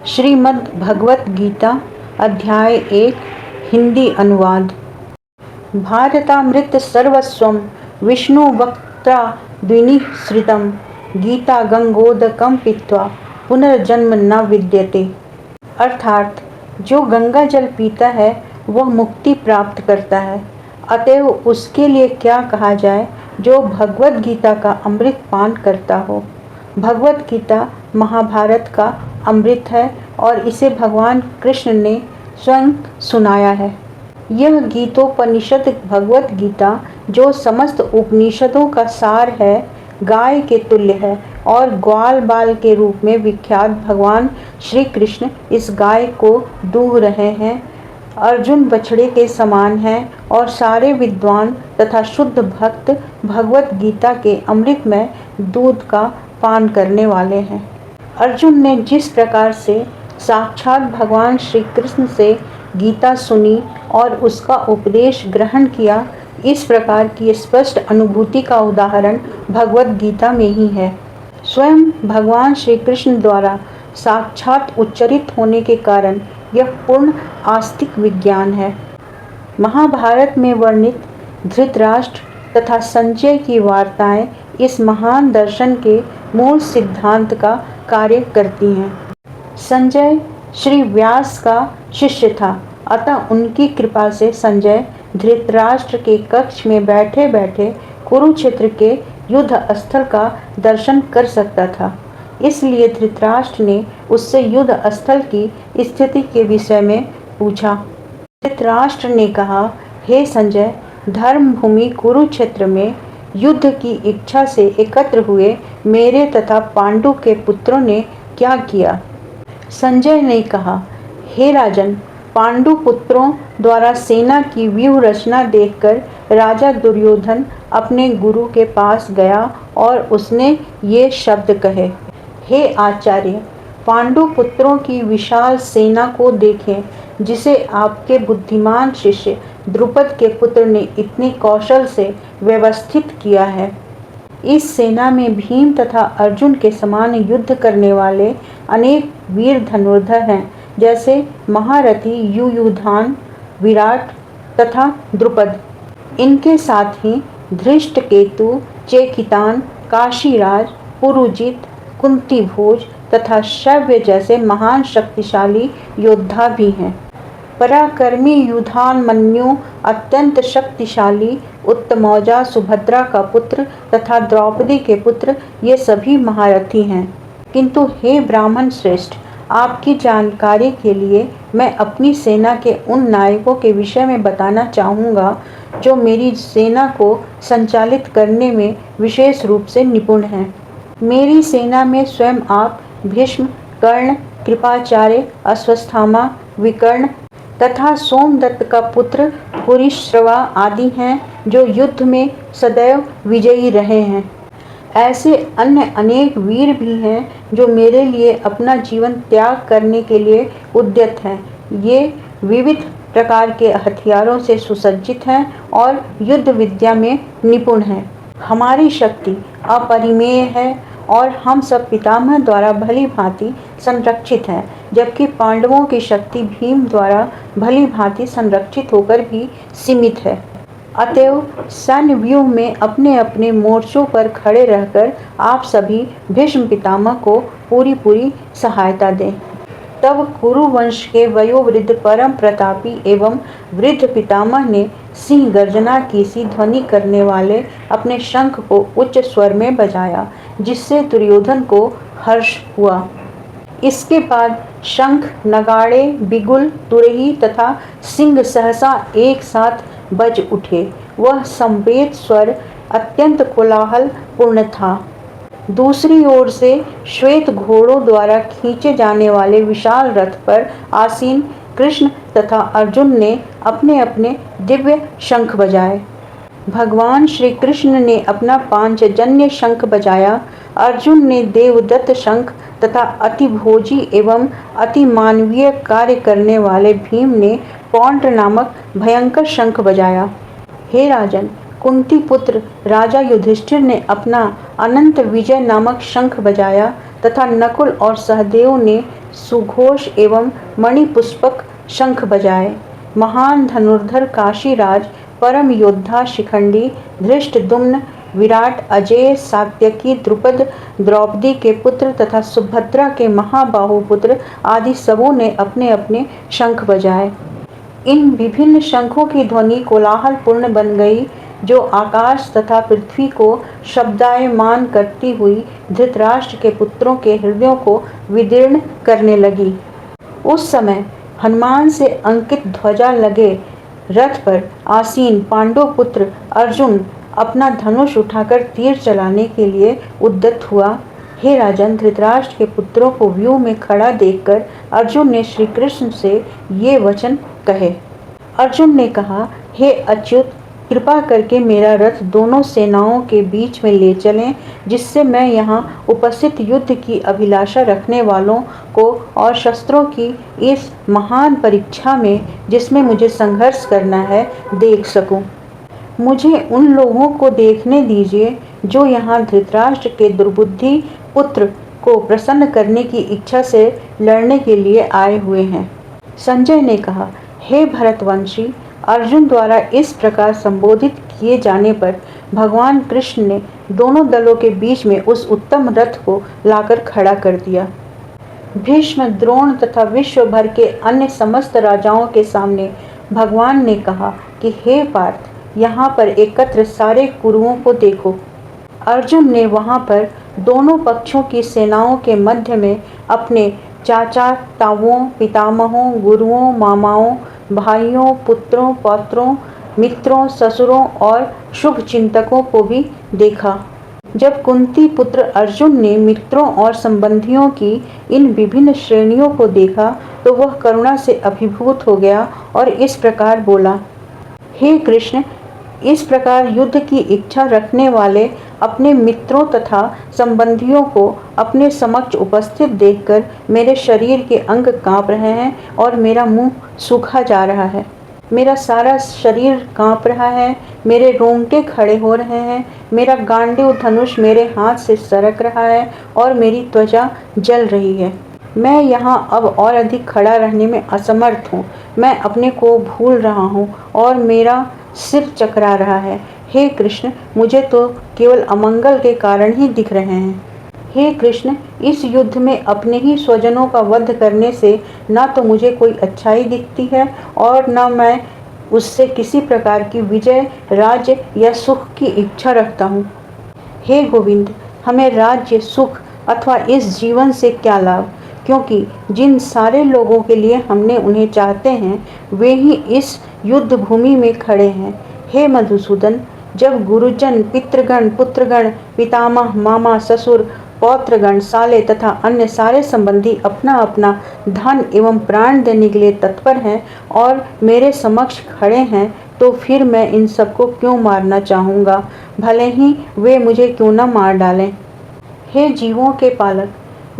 श्रीमद् भगवत गीता अध्याय 1 हिंदी अनुवाद। भारतामृत सर्वस्वं विष्णु वक्त्रा द्विनिःसृतं गीता गंगोदकं पीत्वा पुनर्जन्म न विद्यते। अर्थात जो गंगा जल पीता है वह मुक्ति प्राप्त करता है, अतएव उसके लिए क्या कहा जाए जो भगवत गीता का अमृत पान करता हो। भगवत गीता महाभारत का अमृत है और इसे भगवान कृष्ण ने स्वयं सुनाया है। यह गीतोपनिषद भगवत गीता जो समस्त उपनिषदों का सार है, गाय के तुल्य है और ग्वाल बाल के रूप में विख्यात भगवान श्री कृष्ण इस गाय को दूह रहे हैं। अर्जुन बछड़े के समान है और सारे विद्वान तथा शुद्ध भक्त भगवत गीता के अमृतमय दूध का पान करने वाले हैं। अर्जुन ने जिस प्रकार से साक्षात भगवान श्री कृष्ण से गीता सुनी और उसका उपदेश ग्रहण किया, इस प्रकार की स्पष्ट अनुभूति का उदाहरण भगवत गीता में ही है। स्वयं भगवान श्री कृष्ण द्वारा साक्षात उच्चरित होने के कारण यह पूर्ण आस्तिक विज्ञान है। महाभारत में वर्णित धृतराष्ट्र तथा संजय की वार्ताएं इस महान दर्शन के मूल सिद्धांत का कार्य करती हैं। संजय श्री व्यास का शिष्य था, अतः उनकी कृपा से संजय धृतराष्ट्र के कक्ष में बैठे बैठे कुरुक्षेत्र के युद्ध स्थल का दर्शन कर सकता था। इसलिए धृतराष्ट्र ने उससे युद्ध स्थल की स्थिति के विषय में पूछा। धृतराष्ट्र ने कहा, हे संजय, धर्म भूमि कुरुक्षेत्र में युद्ध की इच्छा से एकत्र हुए मेरे तथा पांडु के पुत्रों ने क्या किया। संजय ने कहा, हे राजन, पांडु पुत्रों द्वारा सेना की व्यूह रचना देखकर राजा दुर्योधन अपने गुरु के पास गया और उसने ये शब्द कहे, हे आचार्य, पांडु पुत्रों की विशाल सेना को देखें, जिसे आपके बुद्धिमान शिष्य द्रुपद के पुत्र ने इतनी कौशल से व्यवस्थित किया है। इस सेना में भीम तथा अर्जुन के समान युद्ध करने वाले अनेक वीर धनुर्धर हैं, जैसे महारथी युयुधान, विराट तथा द्रुपद। इनके साथ ही धृष्टकेतु, चेकितान, काशीराज, पुरुजित, कुंती भोज तथा शव्य जैसे महान शक्तिशाली योद्धा भी हैं। पराक्रमी युधानमन्यु अत्यंत शक्तिशाली उत्तमौजा सुभद्रा का पुत्र तथा द्रौपदी के पुत्र, ये सभी महारथी हैं। किंतु हे ब्राह्मण श्रेष्ठ, आपकी जानकारी के लिए मैं अपनी सेना के उन नायकों के विषय में बताना चाहूँगा जो मेरी सेना को संचालित करने में विशेष रूप से निपुण हैं। मेरी सेना में स्वयं आप, भीष्म, कर्ण, कृपाचार्य, अश्वत्थामा, विकर्ण तथा सोमदत्त का पुत्र पुरीश्रवा आदि हैं, जो युद्ध में सदैव विजयी रहे हैं। ऐसे अन्य अनेक वीर भी हैं जो मेरे लिए अपना जीवन त्याग करने के लिए उद्यत हैं। ये विविध प्रकार के हथियारों से सुसज्जित हैं और युद्ध विद्या में निपुण हैं। हमारी शक्ति अपरिमेय है और हम सब पितामह द्वारा भली भांति संरक्षित हैं, जबकि पांडवों की शक्ति भीम द्वारा भली भांति संरक्षित होकर भी सीमित है। अतएव सैन्य व्यूह में अपने अपने मोर्चों पर खड़े रहकर आप सभी भीष्म पितामह को पूरी सहायता दें। तब कुरुवंश के वयोवृद्ध परम प्रतापी एवं वृद्ध पितामह ने सिंह गर्जना की सी ध्वनि करने वाले अपने शंख को उच्च स्वर में बजाया, जिससे दुर्योधन को हर्ष हुआ। इसके बाद शंख, नगाड़े, बिगुल, तुरही तथा सिंह सहसा एक साथ बज उठे। वह संवेद स्वर अत्यंत कोलाहल पूर्ण था। दूसरी ओर से श्वेत घोड़ों द्वारा खींचे जाने वाले विशाल रथ पर आसीन कृष्ण तथा अर्जुन ने अपने अपने दिव्य शंख बजाए। भगवान श्री कृष्ण ने अपना पांचजन्य शंख बजाया, अर्जुन ने देवदत्त शंख तथा अतिभोजी एवं अति मानवीय कार्य करने वाले भीम ने पौंड्र नामक भयंकर शंख बजाया। हे राजन, कुंती पुत्र राजा युधिष्ठिर ने अपना अनंत विजय नामक शंख बजाया तथा नकुल और सहदेव ने सुघोष एवं मणिपुष्पक शंख बजाए। महान धनुर्धर काशीराज, परम योद्धा शिखंडी, धृष्टद्युम्न, विराट, अजेय, सात्यकी, द्रुपद, द्रौपदी के पुत्र तथा सुभद्रा के महाबाहु पुत्र आदि सबों ने अपने अपने शंख बजाए। इन विभिन्न शंखों की ध्वनि कोलाहल पूर्ण बन गई, जो आकाश तथा पृथ्वी को शब्दायमान करती हुई धृतराष्ट्र के पुत्रों के हृदयों को विदीर्ण करने लगी। उस समय हनुमान से अंकित ध्वजा लगे रथ पर आसीन पांडव पुत्र अर्जुन अपना धनुष उठाकर तीर चलाने के लिए उद्यत हुआ। हे राजन, धृतराष्ट्र के पुत्रों को व्यूह में खड़ा देखकर अर्जुन ने श्री कृष्ण से ये वचन कहे। अर्जुन ने कहा, हे अच्युत, कृपा करके मेरा रथ दोनों सेनाओं के बीच में ले चलें, जिससे मैं यहाँ उपस्थित युद्ध की अभिलाषा रखने वालों को और शस्त्रों की इस महान परीक्षा में, जिसमें मुझे संघर्ष करना है, देख सकूं। मुझे उन लोगों को देखने दीजिए जो यहाँ धृतराष्ट्र के दुर्बुद्धि पुत्र को प्रसन्न करने की इच्छा से लड़ने के लिए आए हुए हैं। संजय ने कहा, हे भरतवंशी, अर्जुन द्वारा इस प्रकार संबोधित किए जाने पर भगवान कृष्ण ने दोनों दलों के बीच में उस उत्तम रथ को लाकर खड़ा कर दिया। भीष्म, द्रोण तथा विश्व भर के अन्य समस्त राजाओं के सामने भगवान ने कहा कि हे पार्थ, यहाँ पर एकत्र सारे कुरुओं को देखो। अर्जुन ने वहाँ पर दोनों पक्षों की सेनाओं के मध्य में अपने चाचा, ताऊओं, पितामहों, गुरुओं, मामाओं, भाइयों, पुत्रों, पौत्रों, मित्रों, ससुरों और शुभ चिंतकों को भी देखा। जब कुंती पुत्र अर्जुन ने मित्रों और संबंधियों की इन विभिन्न श्रेणियों को देखा तो वह करुणा से अभिभूत हो गया और इस प्रकार बोला, हे कृष्ण, इस प्रकार युद्ध की इच्छा रखने वाले अपने मित्रों तथा संबंधियों को अपने समक्ष उपस्थित देखकर मेरे शरीर के अंग कांप रहे हैं और मेरा मुंह सूखा जा रहा है। मेरा सारा शरीर कांप रहा है, मेरे रोंगटे खड़े हो रहे हैं, मेरा गांडीव धनुष मेरे हाथ से सरक रहा है और मेरी त्वचा जल रही है। मैं यहाँ अब और अधिक खड़ा रहने में असमर्थ हूँ। मैं अपने को भूल रहा हूँ और मेरा सिर चकरा रहा है। हे कृष्ण, मुझे तो केवल अमंगल के कारण ही दिख रहे हैं। हे कृष्ण, इस युद्ध में अपने ही स्वजनों का वध करने से न तो मुझे कोई अच्छाई दिखती है और न मैं उससे किसी प्रकार की विजय, राज्य या सुख की इच्छा रखता हूँ। हे गोविंद, हमें राज्य, सुख अथवा इस जीवन से क्या लाभ, क्योंकि जिन सारे लोगों के लिए हमने उन्हें चाहते हैं वे ही इस युद्ध भूमि में खड़े हैं। हे मधुसूदन, जब गुरुजन, पितृगण, पुत्रगण, पितामह, मामा, ससुर, पौत्रगण, साले तथा अन्य सारे संबंधी अपना अपना धन एवं प्राण देने के लिए तत्पर हैं और मेरे समक्ष खड़े हैं, तो फिर मैं इन सबको क्यों मारना चाहूँगा, भले ही वे मुझे क्यों न मार डालें। हे जीवों के पालक,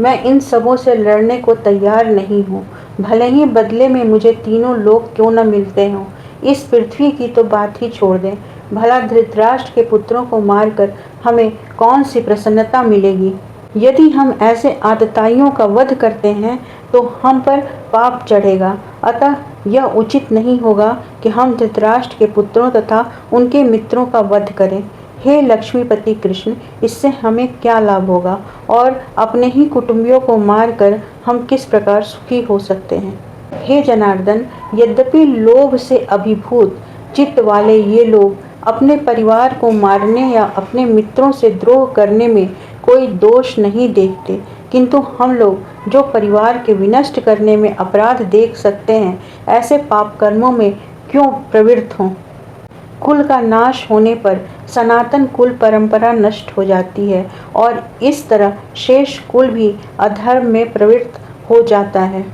मैं इन सबों से लड़ने को तैयार नहीं हूँ, भले ही बदले में मुझे तीनों लोग क्यों न मिलते हों। इस पृथ्वी की तो बात ही छोड़ दें, भला धृतराष्ट्र के पुत्रों को मारकर हमें कौन सी प्रसन्नता मिलेगी। यदि हम ऐसे आतताइयों का वध करते हैं तो हम पर पाप चढ़ेगा, अतः यह उचित नहीं होगा कि हम धृतराष्ट्र के पुत्रों तथा उनके मित्रों का वध करें। हे लक्ष्मीपति कृष्ण, इससे हमें क्या लाभ होगा और अपने ही कुटुंबियों को मारकर हम किस प्रकार सुखी हो सकते हैं। हे जनार्दन, यद्यपि लोभ से अभिभूत चित्त वाले ये लोग अपने परिवार को मारने या अपने मित्रों से द्रोह करने में कोई दोष नहीं देखते, किंतु हम लोग जो परिवार के विनष्ट करने में अपराध देख सकते हैं, ऐसे पाप कर्मों में क्यों प्रवृत्त हों। कुल का नाश होने पर सनातन कुल परंपरा नष्ट हो जाती है और इस तरह शेष कुल भी अधर्म में प्रवृत्त हो जाता है।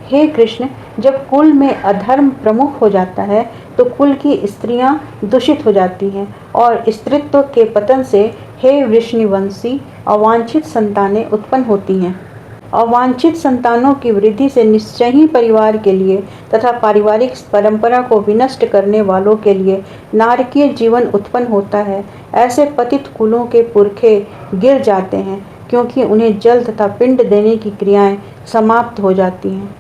हे कृष्ण, जब कुल में अधर्म प्रमुख हो जाता है तो कुल की स्त्रियां दूषित हो जाती हैं और स्त्रीत्व के पतन से हे वृष्णिवंशी अवांछित संतानें उत्पन्न होती हैं। अवांछित संतानों की वृद्धि से निश्चय ही परिवार के लिए तथा पारिवारिक परंपरा को विनष्ट करने वालों के लिए नारकीय जीवन उत्पन्न होता है। ऐसे पतित कुलों के पुरखे गिर जाते हैं, क्योंकि उन्हें जल तथा पिंड देने की क्रियाएं समाप्त हो जाती हैं।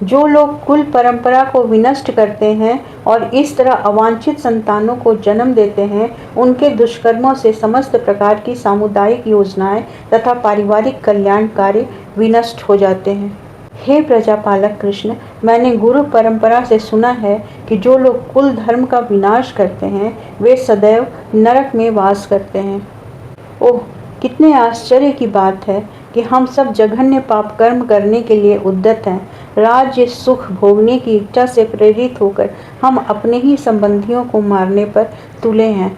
जो लोग कुल परंपरा को विनष्ट करते हैं और इस तरह अवांछित संतानों को जन्म देते हैं, उनके दुष्कर्मों से समस्त प्रकार की सामुदायिक योजनाएं तथा पारिवारिक कल्याण कार्य विनष्ट हो जाते हैं। हे प्रजापालक कृष्ण, मैंने गुरु परंपरा से सुना है कि जो लोग कुल धर्म का विनाश करते हैं वे सदैव नरक में वास करते हैं। ओह, कितने आश्चर्य की बात है कि हम सब जघन्य पाप कर्म करने के लिए उद्यत हैं। राज्य सुख भोगने की इच्छा से प्रेरित होकर हम अपने ही संबंधियों को मारने पर तुले हैं।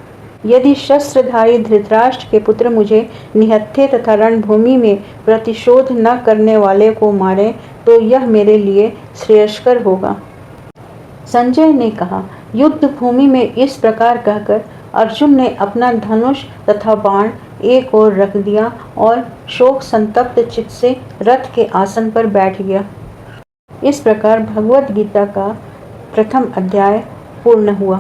यदि शस्त्रधारी धृतराष्ट्र के पुत्र मुझे निहत्थे तथा रणभूमि में प्रतिशोध न करने वाले को मारें तो यह मेरे लिए श्रेयस्कर होगा। संजय ने कहा। युद्ध भूमि में इस प्रकार कहकर अर्जुन ने अपना धनुष तथा बाण एक ओर रख दिया और शोक संतप्त चित्त से रथ के आसन पर बैठ गया। इस प्रकार भगवत गीता का प्रथम अध्याय पूर्ण हुआ।